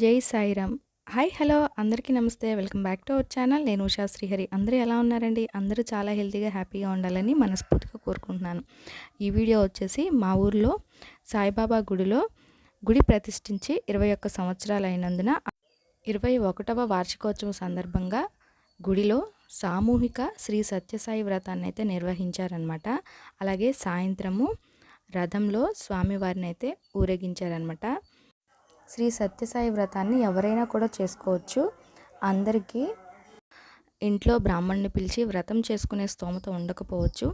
జై Sairam. Hi hello అందరికీ నమస్తే. Welcome back to our channel. నేను ఉషా శ్రీహరి. అందరూ ఎలా ఉన్నారండి? అందరూ చాలా హెల్తీగా హ్యాపీగా ఉండాలని మనస్ఫూర్తిగా కోరుకుంటున్నాను. ఈ వీడియో వచ్చేసి మా ఊర్లో సాయిబాబా గుడిలో గుడి ప్రతిష్ఠించి 21 సంవత్సరాలు అయినందున 21వ వార్షికోత్సవం సందర్భంగా గుడిలో సామూహిక శ్రీ సత్యసాయి వ్రతాన్ని అయితే నిర్వహించారనమాట. అలాగే సాయంత్రము రథంలో స్వామివారిని అయితే ఊరేగించారనమాట. శ్రీ సత్యసాయి వ్రతాన్ని ఎవరైనా కూడా చేసుకోవచ్చు. అందరికీ ఇంట్లో బ్రాహ్మణ్ణి పిలిచి వ్రతం చేసుకునే స్తోమత ఉండకపోవచ్చు.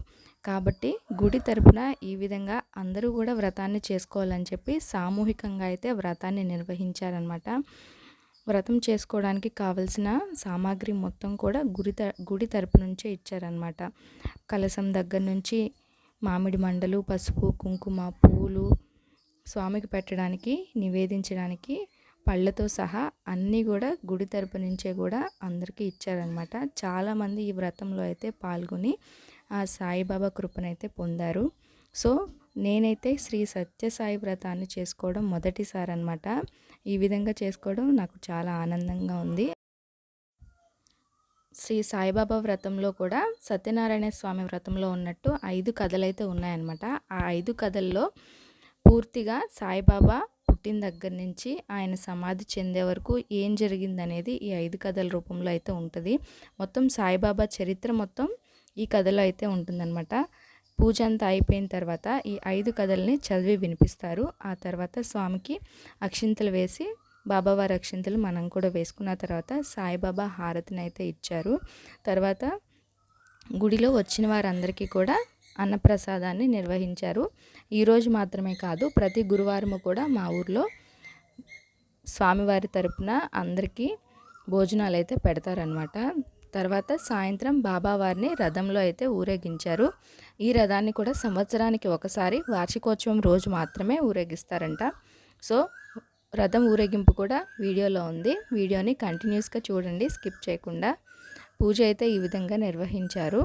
కాబట్టి గుడి తరపున ఈ విధంగా అందరూ కూడా వ్రతాన్ని చేసుకోవాలని చెప్పి సామూహికంగా అయితే వ్రతాన్ని నిర్వహించారనమాట. వ్రతం చేసుకోవడానికి కావలసిన సామాగ్రి మొత్తం కూడా గుడి తరపు నుంచే ఇచ్చారనమాట. కలశం దగ్గర నుంచి మామిడి మండలు, పసుపు, కుంకుమ, పూలు, స్వామికి పెట్టడానికి, నివేదించడానికి పళ్ళతో సహా అన్నీ కూడా గుడి తరపు నుంచే కూడా అందరికీ ఇచ్చారనమాట. చాలామంది ఈ వ్రతంలో అయితే పాల్గొని ఆ సాయిబాబా కృపనైతే పొందారు. సో నేనైతే శ్రీ సత్యసాయి వ్రతాన్ని చేసుకోవడం మొదటిసారి అనమాట. ఈ విధంగా చేసుకోవడం నాకు చాలా ఆనందంగా ఉంది. శ్రీ సాయిబాబా వ్రతంలో కూడా సత్యనారాయణ స్వామి వ్రతంలో ఉన్నట్టు 5 కథలైతే ఉన్నాయన్నమాట. ఆ 5 కథల్లో పూర్తిగా సాయిబాబా పుట్టిన దగ్గర నుంచి ఆయన సమాధి చెందే వరకు ఏం జరిగిందనేది ఈ 5 కథల రూపంలో అయితే ఉంటుంది. మొత్తం సాయిబాబా చరిత్ర మొత్తం ఈ కథలో అయితే ఉంటుందన్నమాట. పూజ అంతా అయిపోయిన తర్వాత ఈ 5 కథల్ని చదివి వినిపిస్తారు. ఆ తర్వాత స్వామికి అక్షింతలు వేసి, బాబావారి అక్షింతలు మనం కూడా వేసుకున్న తర్వాత సాయిబాబా హారతిని అయితే ఇచ్చారు. తర్వాత గుడిలో వచ్చిన వారందరికీ కూడా అన్నప్రసాదాన్ని నిర్వహించారు. ఈరోజు మాత్రమే కాదు, ప్రతి గురువారము కూడా మా ఊర్లో స్వామివారి తరపున అందరికీ భోజనాలు అయితే పెడతారనమాట. తర్వాత సాయంత్రం బాబావారిని రథంలో అయితే ఊరేగించారు. ఈ రథాన్ని కూడా సంవత్సరానికి ఒకసారి వార్షికోత్సవం రోజు మాత్రమే ఊరేగిస్తారంట. సో రథం ఊరేగింపు కూడా వీడియోలో ఉంది. వీడియోని కంటిన్యూస్గా చూడండి, స్కిప్ చేయకుండా. పూజ అయితే ఈ విధంగా నిర్వహించారు.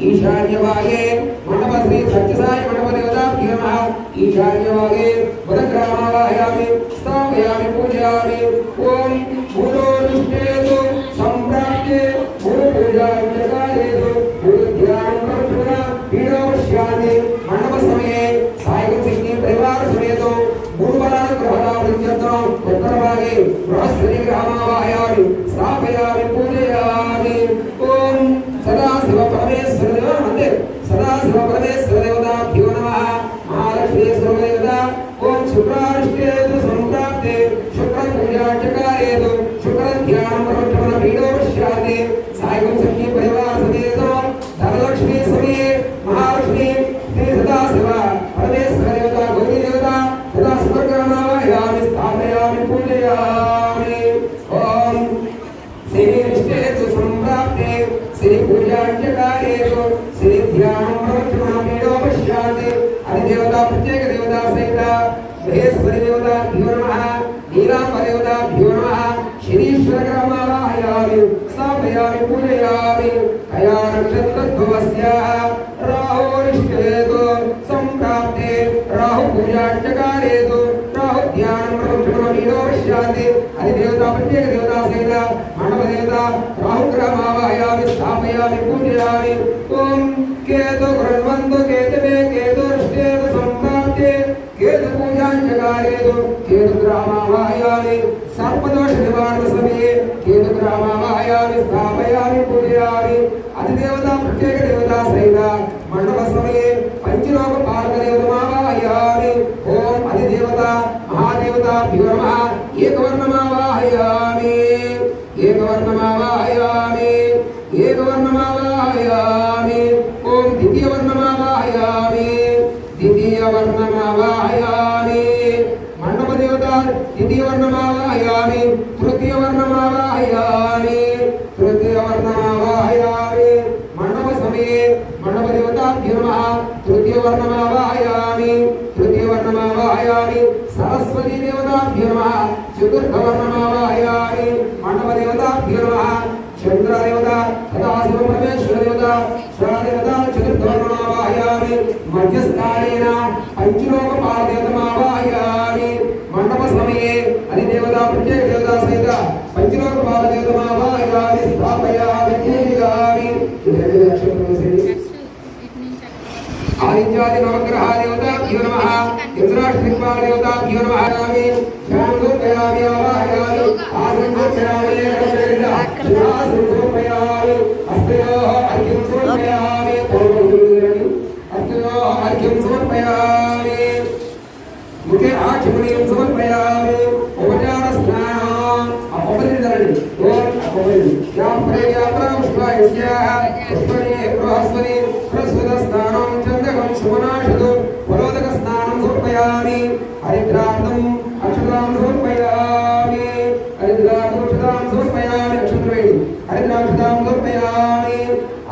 ఈశాన్యవాగే మండప శ్రీ సత్యసాయి మండప దేవతాభ్యో నమః. ఈశాన్యవాగే వరగ్రామావాహయామి స్థాపయామి పూజయామి. ఓం భూతోనిష్టేతు సంప్రాప్తే భూత పూజాంజకాయేతు భూతధ్యానం ప్రవచన పీడోపశ్యామి. మండప సమయే సాయం శక్తి పరివార సమేతో భూతబలానుగ్రహణాభిత్యర్థం ఉత్తరభాగే బృహస్పతి గ్రామావాహయామి స్థాపయామి పూజయామి. ఓం సదాశివ పరమేశ్వర సదాశివ పరమేశ్వర దేవతాభ్యో నమః. మహాలక్ష్మీ సర్వదేవత. ఓం శుక్రారిష్టేతు సంప్రాప్తే శుక్ర పూజాచకారేతు శుక్రధ్యానం ప్రవచన పీడోపశ్యామి. సాయం శక్తి పరివార సమేతం ధనలక్ష్మీ సమయే మహాలక్ష్మీ శ్రీ సదాశివ పరమేశ్వర దేవత గౌరీ దేవత సదాశివగ్రామావాహయామి స్థాపయామి పూజయామి. ఓం శ్రీనిష్టేతు సంప్రాప్తే శ్రీ పూజాచకారేతు శ్రీ ధ్యానం ప్రవచన పీడోపశ్యామి. అధిదేవత ప్రత్యేక దేవత సహిత మహేశ్వరి దేవతాభ్యో నమః. నీలాంబర దేవతాభ్యో నమః. శనీశ్వర గ్రామావాహయామి స్థాపయామి పూజయామి. కయా నక్షత్రోద్భవస్య రాహోరిష్టేతు సంప్రాప్తే రాహు రాహు పూజాంచకారేతు రాహు ధ్యానం ప్రముఖమీడో విశ్యాంతి అది దేవత ప్రత్యేక దేవతా సహిత మండప దేవత రాహు గ్రామావాయామి స్థాపయామి పూజయామి ఓం కేతు గృహ్ణవంతు కేతువే కేతుర్ష్టేతు సంప్రాప్తే కేతు పూజాంచకారేతు కేతు గ్రామావాయామి సర్పదోష నివారణ సమయే కేతు గ్రామావాయామి స్థాపయామి పూజయామి అది దేవత ప్రత్యేక దేవతా సహిత మండప సమయే పంచలోక పాలక దేవతమావాహయామి ఓం అది దేవత మహాదేవతాభ్యో నమః ఏకవర్ణమావాహయామి ఏకవర్ణమావాహయామి ఏకవర్ణమావాహయామి ఓం ద్వితీయవర్ణమావాహయామి ద్వితీయవర్ణమావాహయామి మండప దేవత ద్వితీయవర్ణమావాహయామి తృతీయవర్ణమావాహయామి తృతీయవర్ణమావాహయామి మండప సమయే మండప దేవతాభ్యో నమః తృతీయవర్ణమావాహయామి తృతీయవర్ణమావాహయామి సరస్వతీ దేవతాభ్యో నమః చతుర్థవర్ణమావాహయామి మండప దేవతాభ్యో నమః చంద్రదేవత సదాశివ పరమేశ్వర దేవత స్వదేవత చతుర్థవర్ణమావాహయామి మధ్యస్థానేన పంచలోక పాలదేవతమావాహయామి మండప సమయే అది దేవత ప్రత్యేక దేవతా సహిత పంచలోక పాలదేవతమావాహయామి స్థాపయామి పూజయామి ఆదిత్యాది నవగ్రహ దేవతాభ్యో నమః ఇంద్రాష్ట్రదిక్పాల దేవతాభ్యో నమః ధ్యానోపయామి ఆవాహయామి ఆసనోపయామి శివాసనోపయామి హస్తయోః అర్ఘ్యం సమర్పయామి హస్తయోః అర్ఘ్యం సమర్పయామి ముఖే ఆచమనీయం సమర్పయామి ఉపచార స్నానం అపరిధరణి ఓం అపరిధి యా ప్రేయా పుష్పాయస్య పుష్పనే బృహస్పతి ప్రస్వత స్నానం చంద్రకం సుమనాశదు పరోదక స్నానం సమర్పయామి హరిద్రార్థం అక్షతాం సమర్పయామి హరిద్రార్థం అక్షతాం సమర్పయామి అక్షతవేణి హరిద్రాక్షతాం సమర్పయామి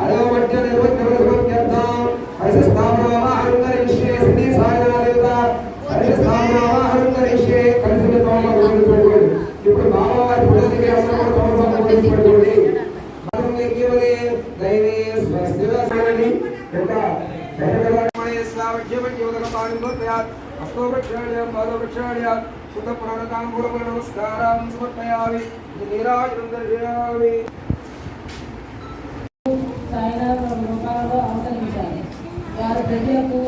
అదో మధ్య నిర్వజ్ఞం సమర్ప్యర్థం హరిస్థాపనావాహనం కరిష్యే శ్రీ సాయినాథ దేవత హరిస్థాపనావాహనం కరిష్యే కలిసి పెట్టుకోండి ఇప్పుడు బాబావారి పురోధికి అందరూ పెట్టుకోండి దైవే స్వస్తివాసని ఒక దైవగణమణే స్వావజ్యవజ్యోదకపాణిం సమర్పయామి హస్తో ప్రక్షాళయామి పాదో ప్రక్షాళయామి శుద్ధ ప్రాణతాంబూలముల నమస్కారం సమర్పయామి నీరాజనం దర్శయామి సాయినాథ రూపాలలో అవతరించాలి వారి ప్రజలకు